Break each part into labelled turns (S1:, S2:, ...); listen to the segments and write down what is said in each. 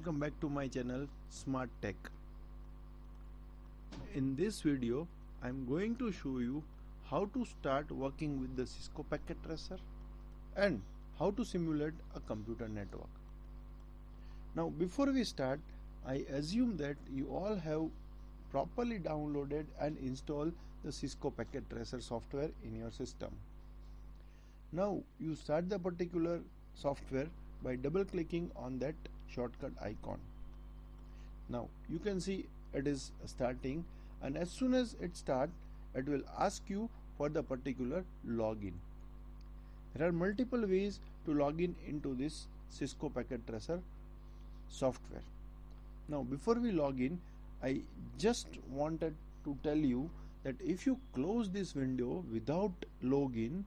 S1: Welcome back to my channel Smart Tech. In this video I'm going to show you how to start working with the Cisco Packet Tracer and how to simulate a computer network. Now before we start, I assume that you all have properly downloaded and installed the Cisco Packet Tracer software in your system. Now you start the particular software by double clicking on that shortcut icon. Now you can see it is starting, and as soon as it starts it will ask you for the particular login. There are multiple ways to log in into this Cisco Packet Tracer software. Now before we log in, I just wanted to tell you that if you close this window without login,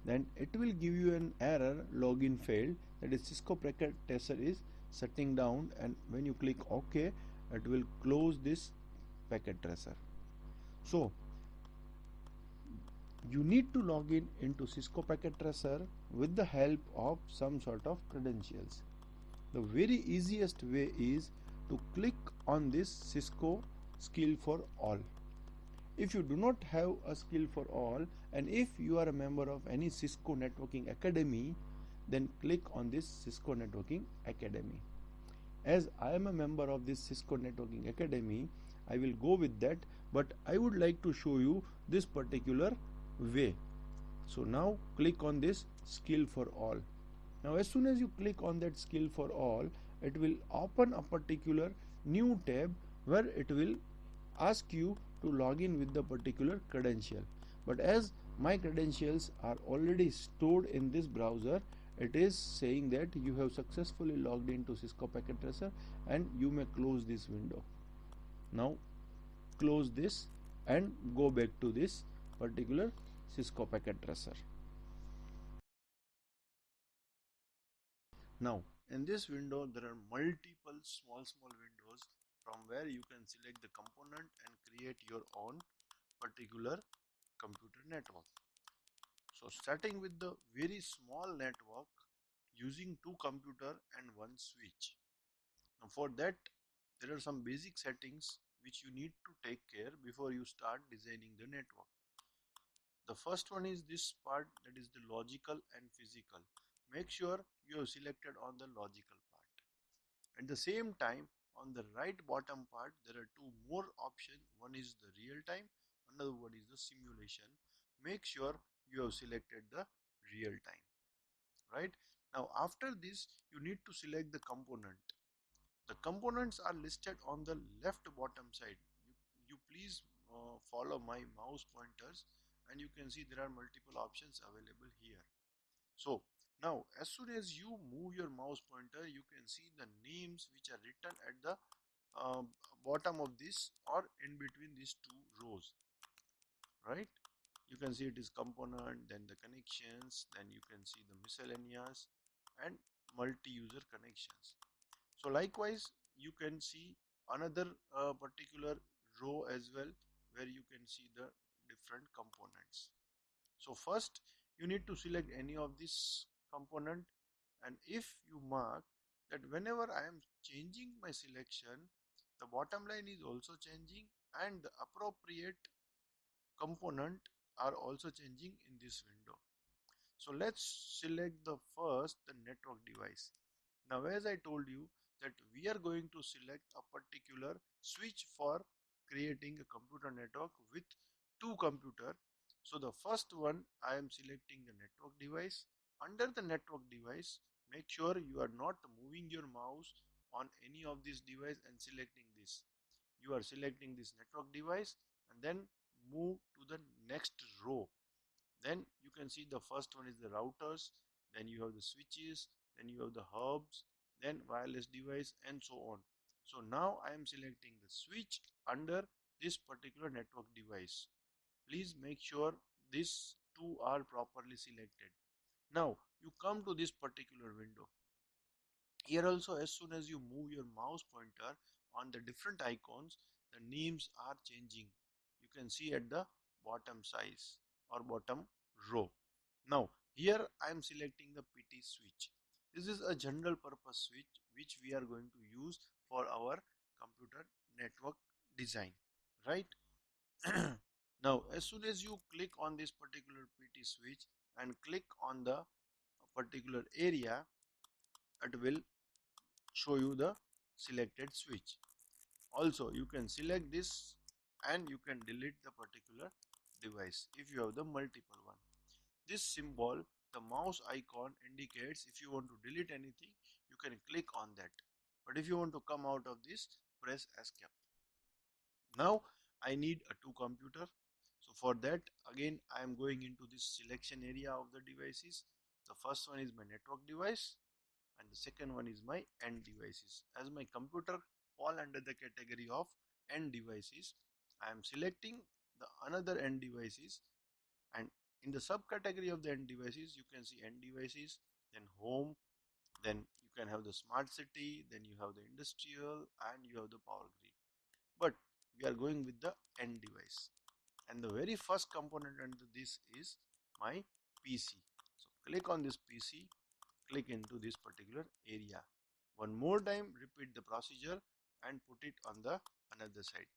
S1: then it will give you an error, login failed, that is Cisco Packet Tracer is shutting down, and when you click OK it will close this packet tracer. So you need to log in into Cisco Packet Tracer with the help of some sort of credentials. The very easiest way is to click on this Cisco Skill for All. If you do not have a Skill for All, and if you are a member of any Cisco Networking Academy, then click on this Cisco Networking Academy. As I am a member of this Cisco Networking Academy, I will go with that, but I would like to show you this particular way. So now click on this Skill for All. Now as soon as you click on that Skill for All, it will open a particular new tab where it will ask you to log in with the particular credential. But as my credentials are already stored in this browser, it is saying that you have successfully logged into Cisco Packet Tracer and you may close this window. Now close this and go back to this particular Cisco Packet Tracer. Now in this window there are multiple small windows from where you can select the component and create your own particular computer network. So starting with the very small network using two computers and one switch. Now for that there are some basic settings which you need to take care before you start designing the network. The first one is this part, that is the logical and physical. Make sure you have selected on the logical part. At the same time, on the right bottom part there are two more options. One is the real time, another one is the simulation. Make sure you have selected the real time. Right now, after this you need to select the component. The components are listed on the left bottom side. You please follow my mouse pointers and you can see there are multiple options available here. So now as soon as you move your mouse pointer, you can see the names which are written at the bottom of this or in between these two rows. Right, you can see it is component, then the connections, then you can see the miscellaneous and multi-user connections. So likewise you can see another particular row as well where you can see the different components. So first you need to select any of this component, and if you mark that whenever I am changing my selection, the bottom line is also changing and the appropriate component are also changing in this window. So let's select the network device. Now as I told you that we are going to select a particular switch for creating a computer network with two computers. So the first one I am selecting the network device. Under the network device, make sure you are not moving your mouse on any of this device and selecting this. You are selecting this network device and then move to the next row. Then you can see the first one is the routers, then you have the switches, then you have the hubs, then wireless device and so on. So now I am selecting the switch under this particular network device. Please make sure these two are properly selected. Now you come to this particular window. Here also, as soon as you move your mouse pointer on the different icons, the names are changing. You can see at the bottom size or bottom row. Now here I am selecting the PT switch. This is a general purpose switch which we are going to use for our computer network design, right? Now, as soon as you click on this particular PT switch and click on the particular area, it will show you the selected switch. Also, you can select this and you can delete the particular device if you have the multiple one. This symbol, the mouse icon, indicates if you want to delete anything, you can click on that. But if you want to come out of this, press escape. Now I need a two computer. So for that, again I am going into this selection area of the devices. The first one is my network device and the second one is my end devices. As my computer fall under the category of end devices, I am selecting the another end devices, and in the subcategory of the end devices you can see end devices, then home, then you can have the smart city, then you have the industrial, and you have the power grid. But we are going with the end device, and the very first component under this is my PC. So click on this PC, click into this particular area. One more time repeat the procedure and put it on the another side.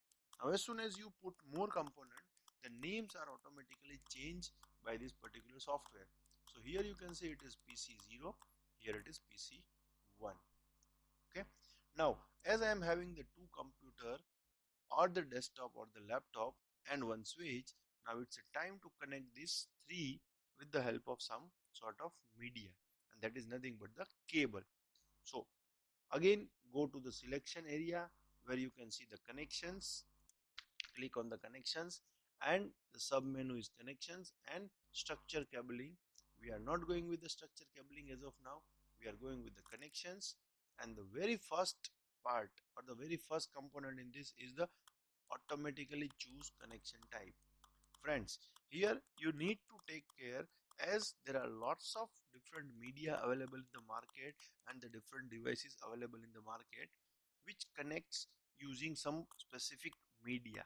S1: Now as soon as you put more component, the names are automatically changed by this particular software. So here you can see it is PC0, here it is PC1. Okay. Now as I am having the two computer or the desktop or the laptop and one switch, now it's a time to connect these three with the help of some sort of media, and that is nothing but the cable. So again go to the selection area where you can see the connections, click on the connections, and the sub menu is connections and structure cabling. We are not going with the structure cabling as of now, we are going with the connections, and the very first part or the very first component in this is the automatically choose connection type. Friends, here you need to take care, as there are lots of different media available in the market and the different devices available in the market which connects using some specific media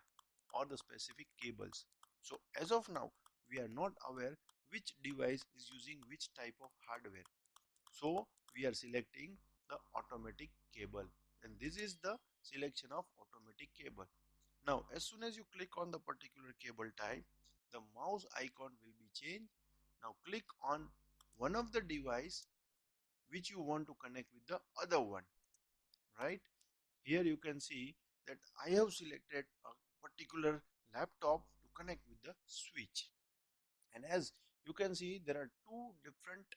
S1: or the specific cables. So as of now we are not aware which device is using which type of hardware, so we are selecting the automatic cable, and this is the selection of automatic cable. Now as soon as you click on the particular cable type, the mouse icon will be changed. Now click on one of the device which you want to connect with the other one, right? Here you can see that I have selected a particular laptop to connect with the switch, and as you can see there are two different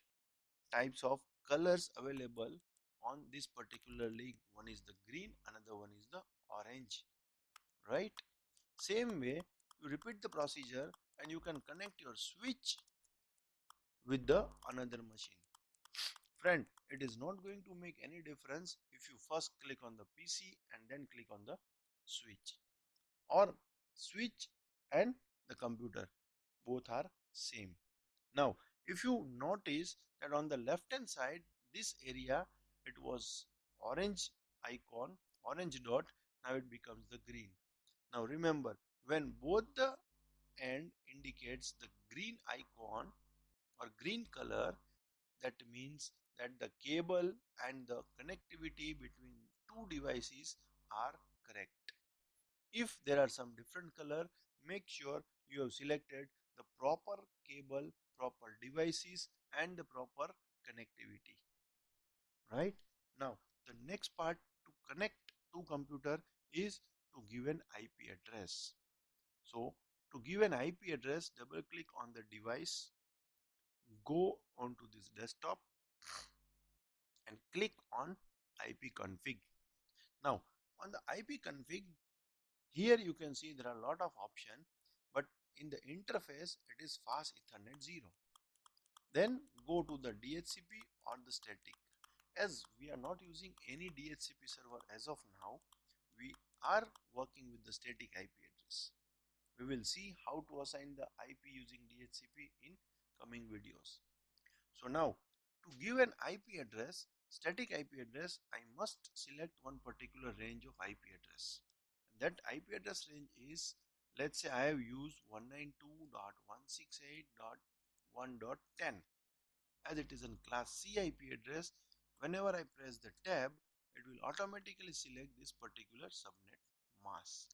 S1: types of colors available on this particular link. One is the green, another one is the orange, right? Same way you repeat the procedure and you can connect your switch with the another machine. Friend, it is not going to make any difference if you first click on the PC and then click on the switch, or switch and the computer, both are same. Now if you notice that on the left hand side this area, it was orange icon, orange dot, now it becomes the green. Now remember, when both the end indicates the green icon or green color, that means that the cable and the connectivity between two devices are correct. If there are some different color, make sure you have selected the proper cable, proper devices and the proper connectivity, right? Now the next part to connect two computer is to give an IP address. So to give an IP address, double click on the device, go onto this desktop and click on IP config. Now on the IP config, here you can see there are a lot of options, but in the interface it is fast Ethernet 0. Then go to the DHCP or the static. As we are not using any DHCP server as of now, we are working with the static IP address. We will see how to assign the IP using DHCP in coming videos. So now to give an IP address, static IP address, I must select one particular range of IP address. And that IP address range is, let's say I have used 192.168.1.10, As it is in class C IP address, whenever I press the tab, it will automatically select this particular subnet mask.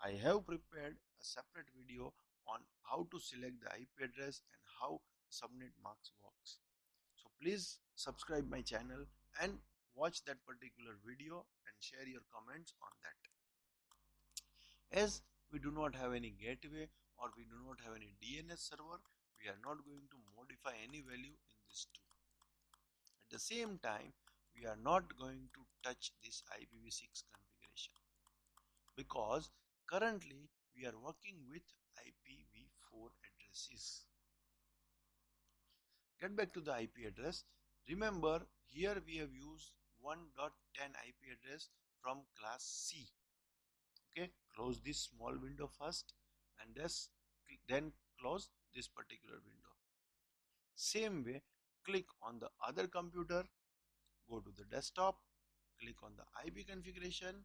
S1: I have prepared a separate video on how to select the IP address and how subnet mask works. So please subscribe my channel and watch that particular video and share your comments on that. As we do not have any gateway or we do not have any DNS server, we are not going to modify any value in this too. At the same time, we are not going to touch this IPv6 configuration because currently we are working with IPv4 addresses. Get back to the IP address. Remember, here we have used 1.10 IP address from class C. Okay, close this small window first and then close this particular window. Same way, click on the other computer, go to the desktop, click on the IP configuration.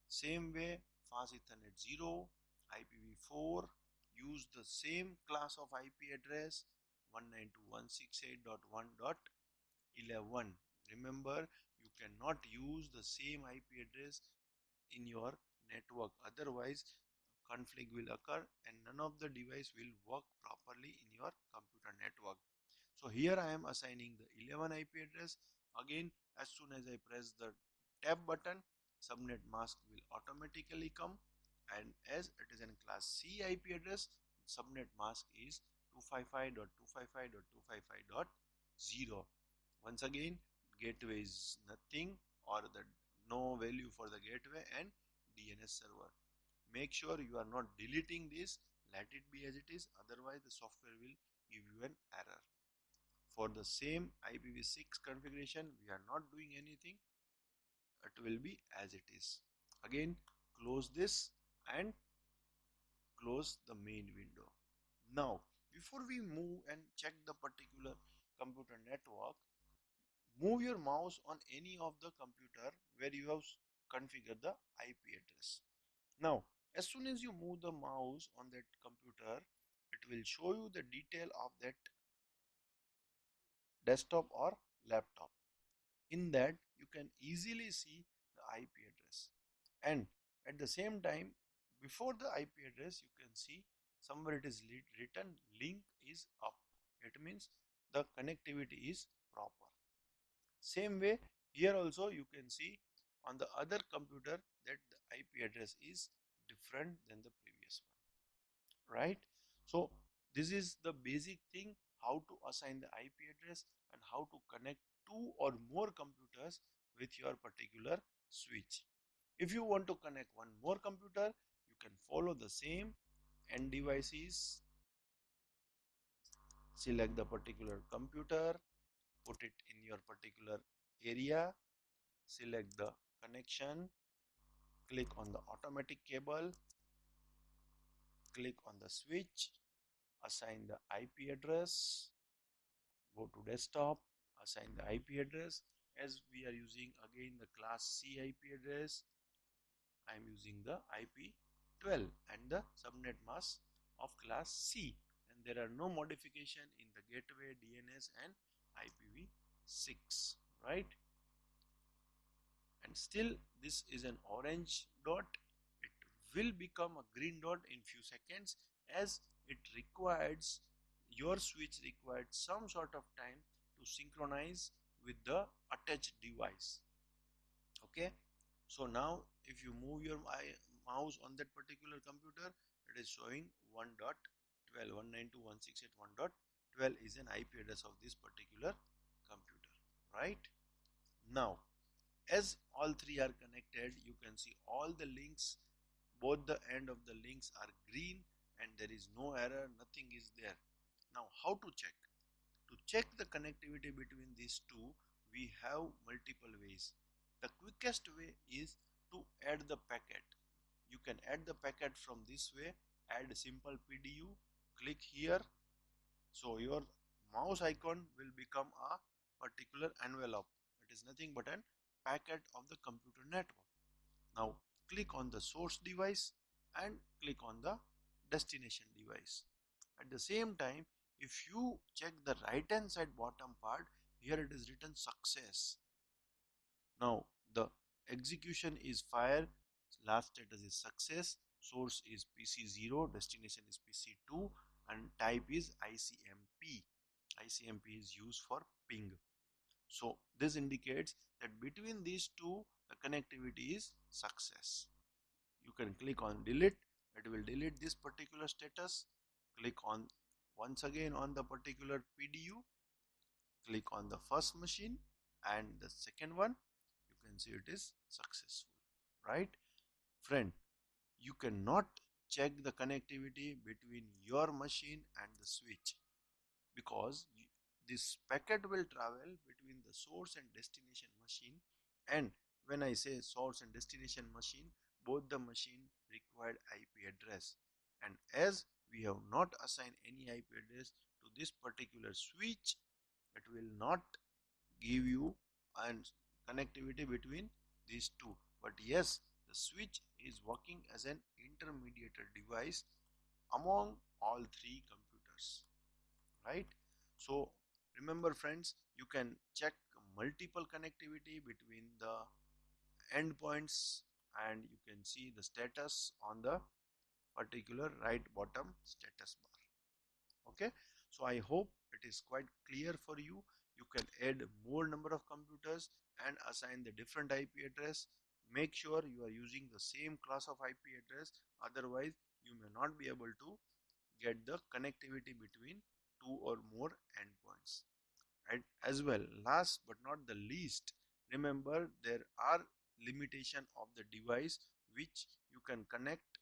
S1: Same way, fast Ethernet 0, IPv4, use the same class of IP address 192.168.1.11. Remember, you cannot use the same IP address in your network, otherwise conflict will occur and none of the device will work properly in your computer network. So here I am assigning the 11 IP address. Again, as soon as I press the tab button, subnet mask will automatically come, and as it is in class C IP address, subnet mask is 255.255.255.0. Once again, gateway is nothing or the no value for the gateway and DNS server. Make sure you are not deleting this, let it be as it is, otherwise the software will give you an error. For the same IPv6 configuration, we are not doing anything, it will be as it is. Again, close this and close the main window. Now, before we move and check the particular computer network, move your mouse on any of the computer where you have configured the IP address. Now, as soon as you move the mouse on that computer, it will show you the detail of that desktop or laptop. In that, you can easily see the IP address. And at the same time, before the IP address, you can see somewhere it is written link is up. It means the connectivity is proper. Same way, here also you can see on the other computer that the IP address is different than the previous one, right? So this is the basic thing, how to assign the IP address and how to connect two or more computers with your particular switch. If you want to connect one more computer, you can follow the same end devices, select the particular computer, put it in your particular area, select the connection, click on the automatic cable, click on the switch, assign the IP address, go to desktop, assign the IP address. As we are using again the class C IP address, I am using the IP12 and the subnet mask of class C, and there are no modification in the gateway, DNS and IPv6, right? And still this is an orange dot. It will become a green dot in few seconds as it requires, your switch required some sort of time to synchronize with the attached device. Okay, so now if you move your mouse on that particular computer, it is showing 1.12, 192.168.1.12 is an IP address of this particular computer, right? Now, as all three are connected, you can see all the links, both the end of the links are green and there is no error, nothing is there. Now, how to check? To check the connectivity between these two, we have multiple ways. The quickest way is to add the packet. You can add the packet from this way, add a simple PDU, click here. So your mouse icon will become a particular envelope. It is nothing but an packet of the computer network. Now click on the source device and click on the destination device. At the same time, If you check the right hand side bottom part, here it is written success. Now the execution is fire, last status is success, source is PC0, destination is PC2, and type is ICMP. ICMP is used for ping. So this indicates that between these two the connectivity is success. You can click on delete, it will delete this particular status. Click on once again on the particular PDU, click on the first machine and the second one, you can see it is successful, right? Friend, you cannot check the connectivity between your machine and the switch because this packet will travel between the source and destination machine, and when I say source and destination machine, both the machine required IP address, and as we have not assigned any IP address to this particular switch, it will not give you an connectivity between these two. But yes, the switch is working as an intermediator device among all three computers, right? So remember friends, you can check multiple connectivity between the endpoints and you can see the status on the particular right bottom status bar. Okay, so I hope it is quite clear for you. You can add more number of computers and assign the different IP address. Make sure you are using the same class of IP address, otherwise you may not be able to get the connectivity between two or more endpoints. And as well, last but not the least, remember there are limitation of the device which you can connect.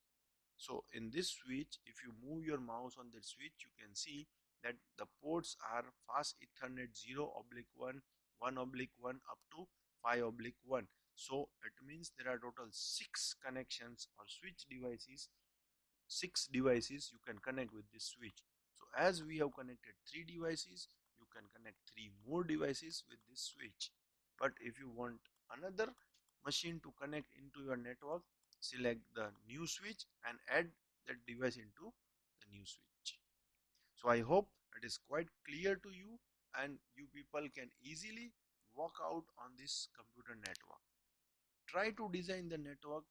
S1: So in this switch, if you move your mouse on the switch, you can see that the ports are fast Ethernet 0/1, 1/1 up to 5/1. So it means there are total 6 connections or switch devices, 6 devices you can connect with this switch. So as we have connected 3 devices, you can connect 3 more devices with this switch. But if you want another machine to connect into your network, select the new switch and add that device into the new switch. So I hope it is quite clear to you and you people can easily work out on this computer network. Try to design the network,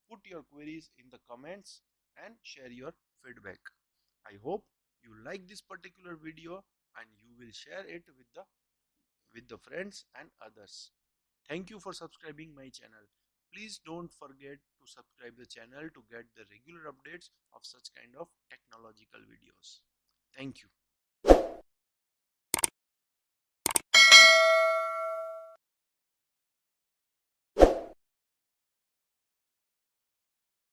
S1: put your queries in the comments and share your feedback. I hope you like this particular video and you will share it with the friends and others. Thank you for subscribing my channel. Please don't forget to subscribe the channel to get the regular updates of such kind of technological videos. Thank you.